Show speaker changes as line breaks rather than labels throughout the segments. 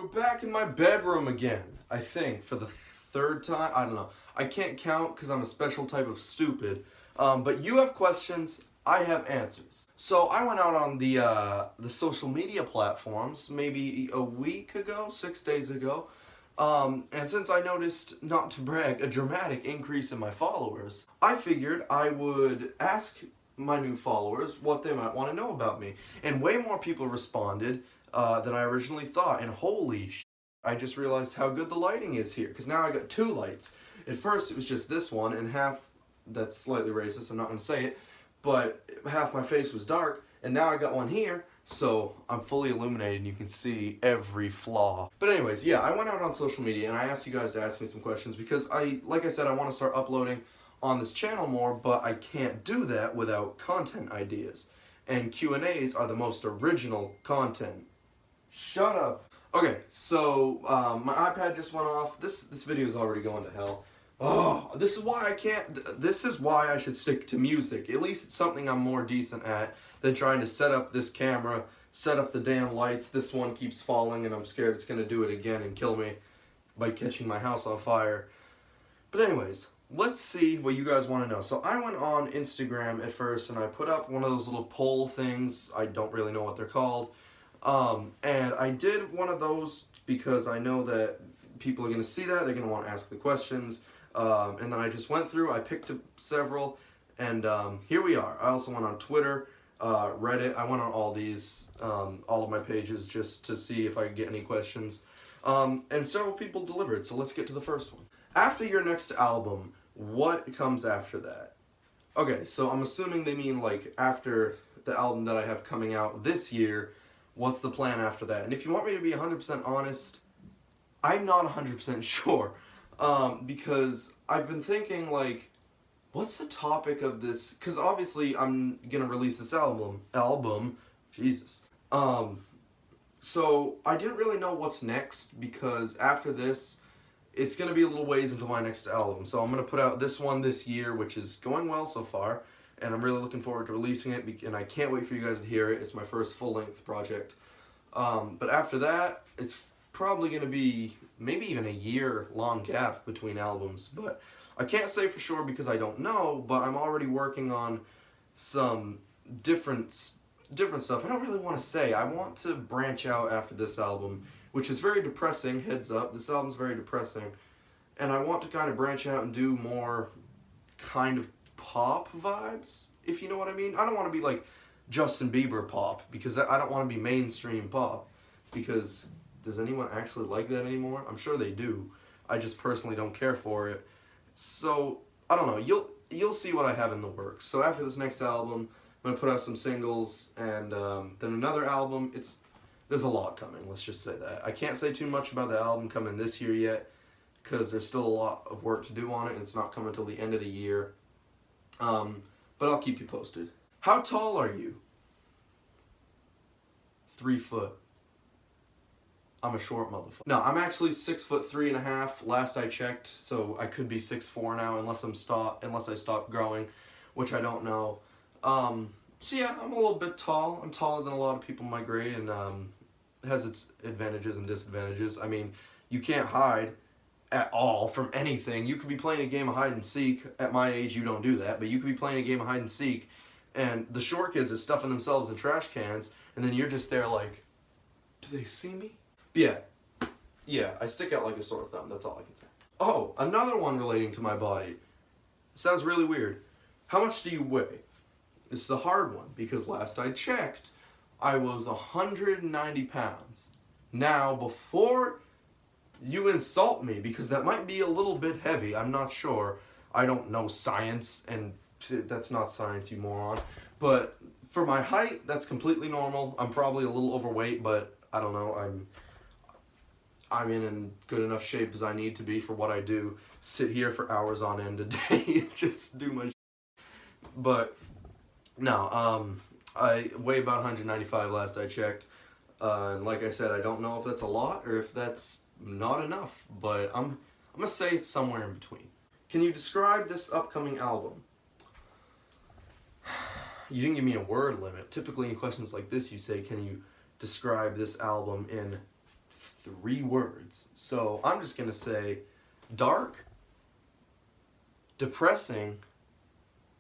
We're back in my bedroom again, I think, for the third time. I don't know. I can't count because I'm a special type of stupid. But you have questions, I have answers. So I went out on the social media platforms maybe a week ago, 6 days ago. And since I noticed, not to brag, a dramatic increase in my followers, I figured I would ask my new followers what they might want to know about me. And way more people responded than I originally thought. And holy sh*, I just realized how good the lighting is here. Because now I got two lights. At first it was just this one, and half, that's slightly racist, I'm not going to say it, but half my face was dark. And now I got one here, so I'm fully illuminated and you can see every flaw. But anyways, yeah, I went out on social media and I asked you guys to ask me some questions because like I said, I want to start uploading on this channel more, but I can't do that without content ideas. And Q&As are the most original content. Shut up. Okay, so my iPad just went off. This video is already going to hell. Oh, this is why I can't, this is why I should stick to music. At least it's something I'm more decent at than trying to set up this camera, set up the damn lights. This one keeps falling and I'm scared it's going to do it again and kill me by catching my house on fire. But anyways, let's see what you guys want to know. So I went on Instagram at first and I put up one of those little poll things. I don't really know what they're called. And I did one of those because I know that people are going to see that. They're going to want to ask the questions. And then I just went through, I picked up several, and here we are. I also went on Twitter, Reddit. I went on all these, all of my pages just to see if I could get any questions. And several people delivered, so let's get to the first one. After your next album, what comes after that? Okay, so I'm assuming they mean like after the album that I have coming out this year, what's the plan after that? And if you want me to be 100% honest, I'm not 100% sure. Because I've been thinking, like, what's the topic of this? Because obviously I'm gonna release this album, Jesus. So I didn't really know what's next, because after this, it's gonna be a little ways into my next album. So I'm gonna put out this one this year, which is going well so far, and I'm really looking forward to releasing it, and I can't wait for you guys to hear it. It's my first full-length project. But after that, it's probably going to be maybe even a year-long gap between albums, but I can't say for sure because I don't know, but I'm already working on some different stuff. I don't really want to say. I want to branch out after this album, which is very depressing, heads up. This album's very depressing, and I want to kind of branch out and do more kind of pop vibes, if you know what I mean. I don't want to be like Justin Bieber pop, because I don't want to be mainstream pop, because does anyone actually like that anymore? I'm sure they do. I just personally don't care for it. So, I don't know. You'll see what I have in the works. So after this next album, I'm going to put out some singles, and then another album. There's a lot coming, let's just say that. I can't say too much about the album coming this year yet, because there's still a lot of work to do on it, and it's not coming until the end of the year. But I'll keep you posted. How tall are you? 3 foot. I'm a short motherfucker. No, I'm actually 6'3.5" last I checked, so I could be 6'4" now unless I stop growing, which I don't know. So yeah, I'm a little bit tall. I'm taller than a lot of people my grade, and it has its advantages and disadvantages. I mean, you can't hide at all from anything. You could be playing a game of hide and seek. At my age, you don't do that, but you could be playing a game of hide and seek, and the short kids are stuffing themselves in trash cans, and then you're just there like, do they see me? Yeah, I stick out like a sore thumb, that's all I can say. Oh, another one relating to my body. Sounds really weird. How much do you weigh? This is a hard one, because last I checked, I was 190 pounds. Now, before you insult me, because that might be a little bit heavy, I'm not sure. I don't know science, and that's not science, you moron. But for my height, that's completely normal. I'm probably a little overweight, but I don't know, I'm in good enough shape as I need to be for what I do. Sit here for hours on end a day and just do my shit. But no, I weigh about 195 last I checked. And like I said, I don't know if that's a lot or if that's not enough, but I'm gonna say it's somewhere in between. Can you describe this upcoming album? You didn't give me a word limit. Typically in questions like this you say, can you describe this album in 3 words. So I'm just gonna say dark, depressing,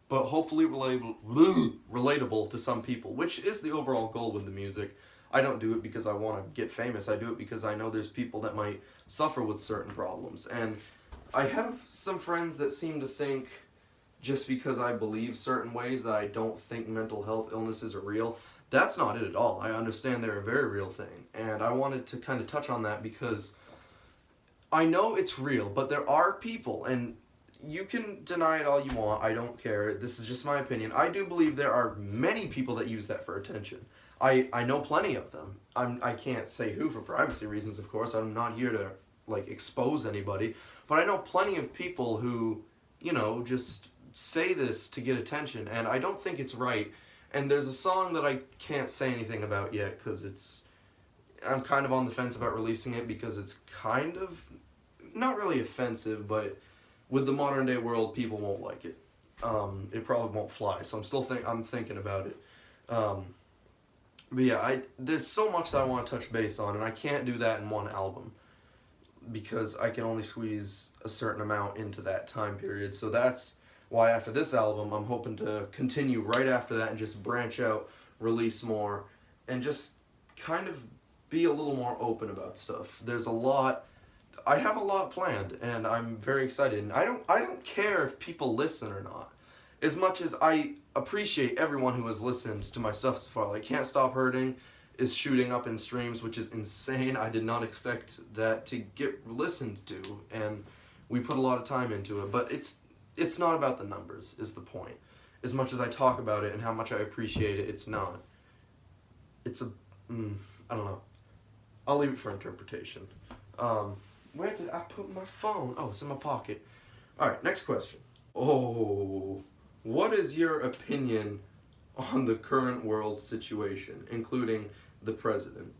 but hopefully relatable to some people, which is the overall goal with the music. I don't do it because I want to get famous. I do it because I know there's people that might suffer with certain problems. And I have some friends that seem to think just because I believe certain ways that I don't think mental health illnesses are real. That's not it at all. I understand they're a very real thing. And I wanted to kind of touch on that because I know it's real, but there are people, and you can deny it all you want, I don't care, this is just my opinion. I do believe there are many people that use that for attention. I know plenty of them. I can't say who for privacy reasons, of course. I'm not here to like expose anybody, but I know plenty of people who, you know, just say this to get attention, and I don't think it's right. And there's a song that I can't say anything about yet because I'm kind of on the fence about releasing it because it's kind of not really offensive, but with the modern day world, people won't like it. It probably won't fly, so I'm thinking about it. But yeah, there's so much that I want to touch base on, and I can't do that in one album because I can only squeeze a certain amount into that time period. So that's why after this album, I'm hoping to continue right after that and just branch out, release more, and just kind of be a little more open about stuff. I have a lot planned, and I'm very excited. And I don't care if people listen or not, as much as I appreciate everyone who has listened to my stuff so far. Like Can't Stop Hurting is shooting up in streams, which is insane. I did not expect that to get listened to, and we put a lot of time into it. But it's not about the numbers, is the point. As much as I talk about it and how much I appreciate it, it's not. It's I don't know. I'll leave it for interpretation. Where did I put my phone? Oh, it's in my pocket. Alright, next question. Oh, what is your opinion on the current world situation, including the president?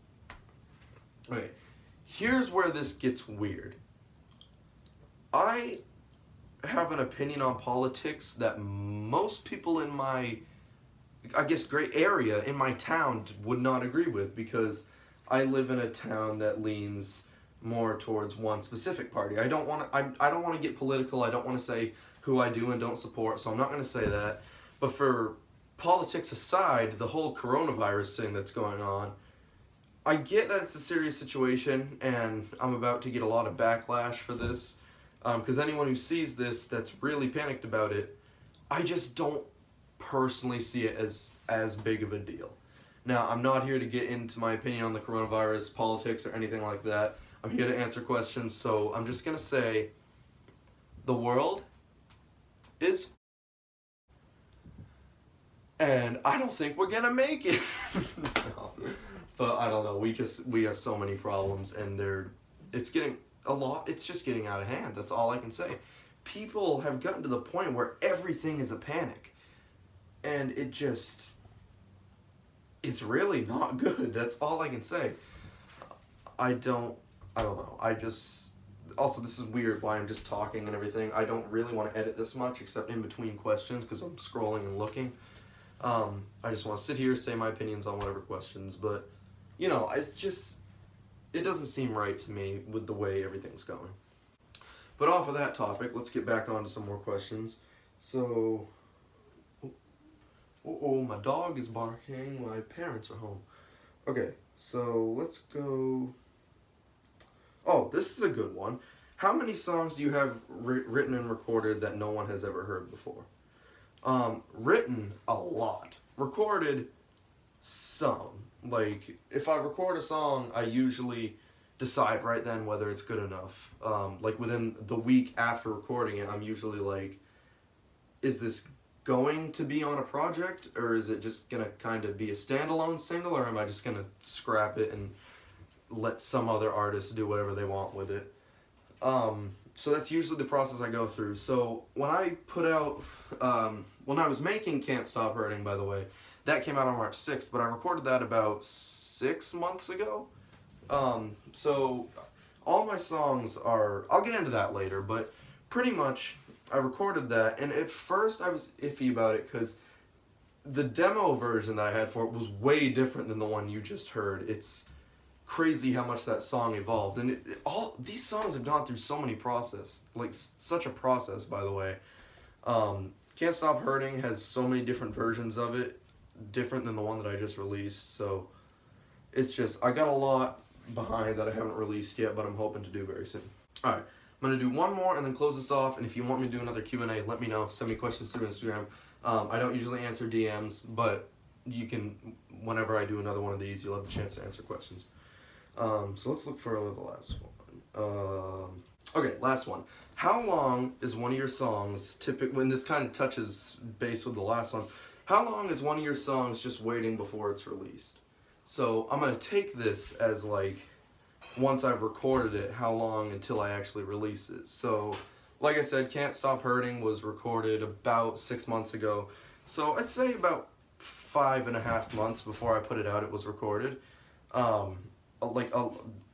Okay, here's where this gets weird. I have an opinion on politics that most people in my, I guess, great area, in my town, would not agree with, because I live in a town that leans more towards one specific party. I don't want to get political. I don't want to say who I do and don't support, so I'm not going to say that. But for politics aside, the whole coronavirus thing that's going on, I get that it's a serious situation, and I'm about to get a lot of backlash for this, because anyone who sees this that's really panicked about it, I just don't personally see it as big of a deal. Now, I'm not here to get into my opinion on the coronavirus, politics, or anything like that. I'm here to answer questions, so I'm just going to say the world is, and I don't think we're going to make it. No. But I don't know, we have so many problems, and it's just getting out of hand. That's all I can say. People have gotten to the point where everything is a panic, and it's really not good. That's all I can say. I don't know. Also, this is weird why I'm just talking and everything. I don't really want to edit this much except in between questions because I'm scrolling and looking. I just want to sit here, say my opinions on whatever questions, but, you know, it doesn't seem right to me with the way everything's going. But off of that topic, let's get back on to some more questions. So, my dog is barking. My parents are home. Okay, so let's go. Oh, this is a good one. How many songs do you have written and recorded that no one has ever heard before? Written a lot. Recorded some. Like, if I record a song, I usually decide right then whether it's good enough. Like, within the week after recording it, I'm usually like, is this going to be on a project, or is it just gonna kind of be a standalone single, or am I just gonna scrap it and let some other artist do whatever they want with it? So that's usually the process I go through. So when I put out, when I was making Can't Stop Hurting, by the way, that came out on March 6th, but I recorded that about 6 months ago. So all my songs I'll get into that later, but pretty much I recorded that, and at first I was iffy about it because the demo version that I had for it was way different than the one you just heard. It's crazy how much that song evolved. And all these songs have gone through so many such a process, by the way. Can't Stop Hurting has so many different versions of it, different than the one that I just released. So it's just, I got a lot behind that I haven't released yet, but I'm hoping to do very soon. Alright, I'm going to do one more and then close this off, and if you want me to do another Q&A, let me know. Send me questions through Instagram. I don't usually answer DMs, but you can, whenever I do another one of these, you'll have a chance to answer questions. So let's look for the last one. Okay, last one. How long is one of your songs when this kind of touches base with the last one, how long is one of your songs just waiting before it's released? So I'm going to take this as like, once I've recorded it, how long until I actually release it. So, like I said, Can't Stop Hurting was recorded about 6 months ago. So I'd say about 5.5 months before I put it out, it was recorded.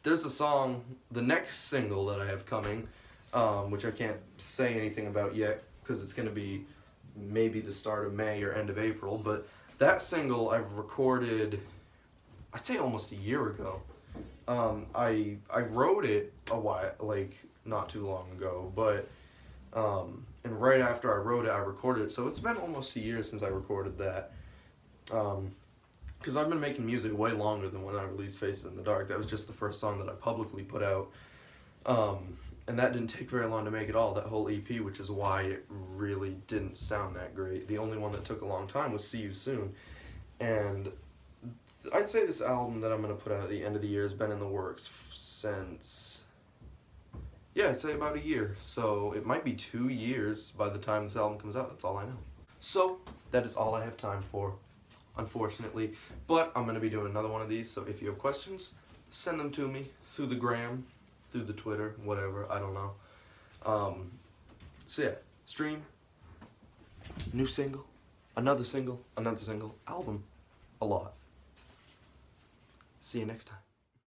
There's a song, the next single that I have coming, which I can't say anything about yet because it's going to be maybe the start of May or end of April, but that single I've recorded, I'd say almost a year ago. I wrote it a while, like not too long ago, but and right after I wrote it, I recorded it. So it's been almost a year since I recorded that. Because I've been making music way longer than when I released Faces in the Dark. That was just the first song that I publicly put out. And that didn't take very long to make at all, that whole EP, which is why it really didn't sound that great. The only one that took a long time was See You Soon. And I'd say this album that I'm going to put out at the end of the year has been in the works since, yeah, I'd say about a year. So it might be 2 years by the time this album comes out. That's all I know. So that is all I have time for, unfortunately. But I'm going to be doing another one of these, so if you have questions, send them to me through the gram, through the Twitter, whatever, I don't know. So yeah, stream, new single, another single, album, a lot. See you next time.